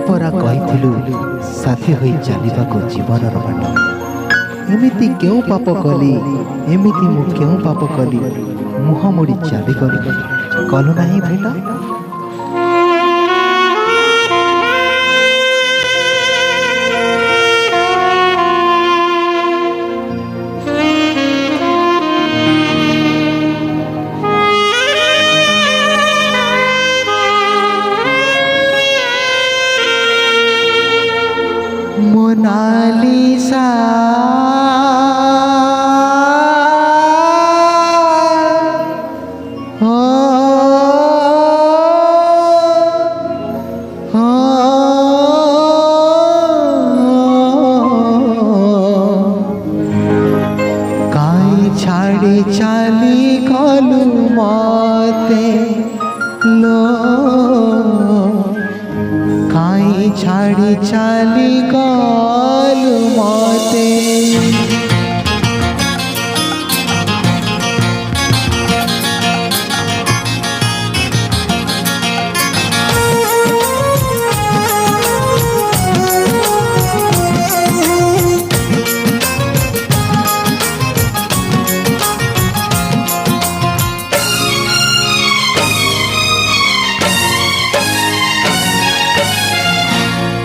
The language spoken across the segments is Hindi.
परा कहिथिलु साथी होई चलिबाको जीवनर बाट एमिति केउ पाप कली एमिति मु केउ पाप कली मुह मोड़ी चलीगली कलु नाही भेट मोनालिसा हो हो काई छाड़ी चाली गलु मते लो काई छाड़ी चाली गलु मते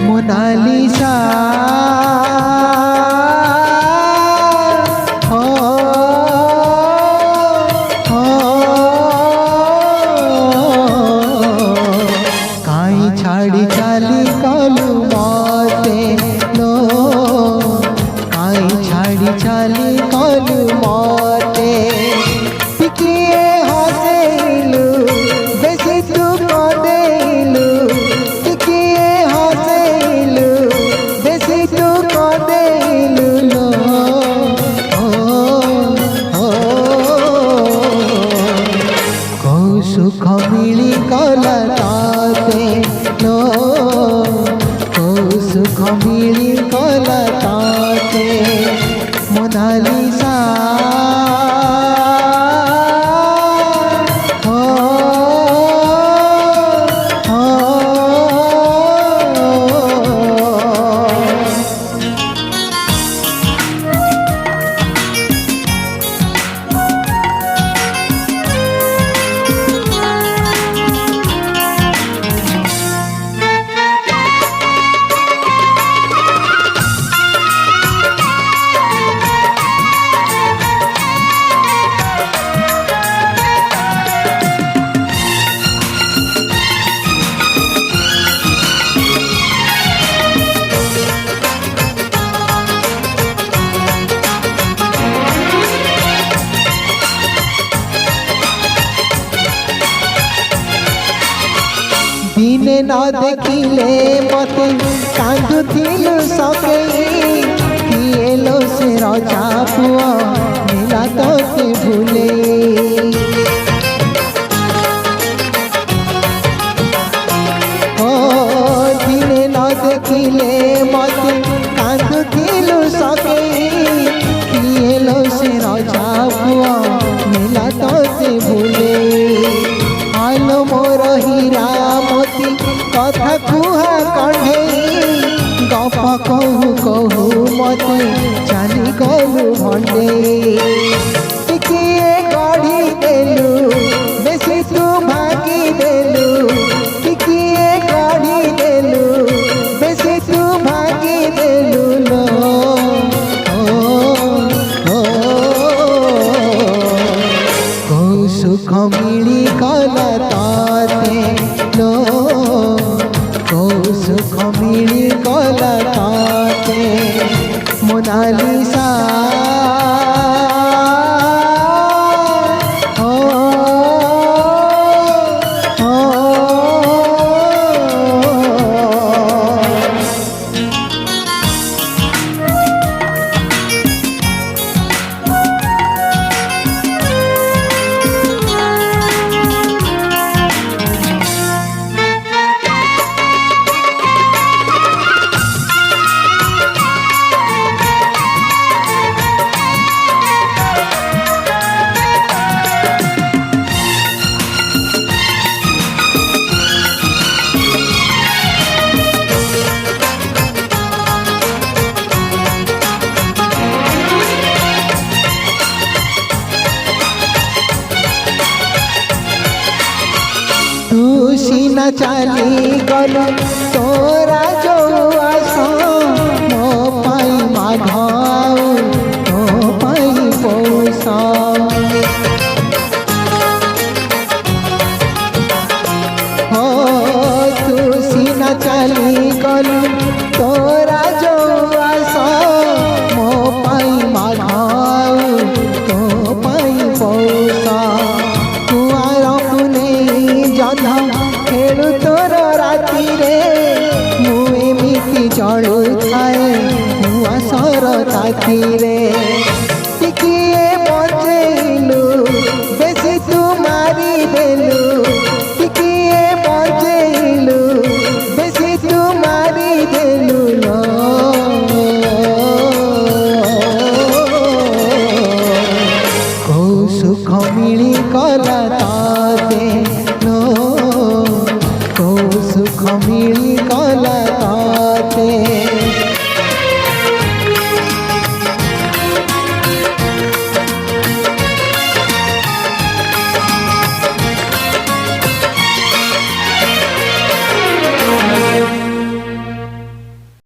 मोनालिसा हो हो काई छाड़ी चाली गलु मते लो काई छाड़ी चाली गलु मते टिकिए हसेलु बेसी तू कदेलु टिकिए हसेलु बेसी तू कदेलु लो ओ कौ सुख मिली गला ताते लो कौ सुख मिली गला ताते मोनालिसा हो हो दिने न देखिले मते कांदुथिलु सकेई किएलो से रजा पुआ मिला तोते भूले ओ दिने न देखिले मते कांदुथिलु सकेई किएलो से रजा पुआ मिला तोते भूले आलो मोर हीरा मोती कथा कुहा कण्ढेई गप कहू कहू मते चाली गलु भंडेई टिकिए गढ़ी देलु बेसी तू भागी देलु टिकिए गढ़ी देलु बेसी तू भागी देलु लो कौ सुख मिली गला ताते लो कौ सुख मिली गला ताते मोनालिसा हो हो चाली गलु तोरा जो आस मो पाई माघाऊ मो पाई पौष हो तू सीना चाली गलु तोरा जो आस मो पाई माघाऊ तो पाई पौष कुआर पुने जधा खेलु तोर राति रे मुमिति जलु थाए हुआ सर ताती रे टिकिए बचेलु बेसी तू मारी देलु टिकिए बचेलु बेसी तू मारी देलु लो को सुख मिली कला ताते नो को सुख मिली कला ताते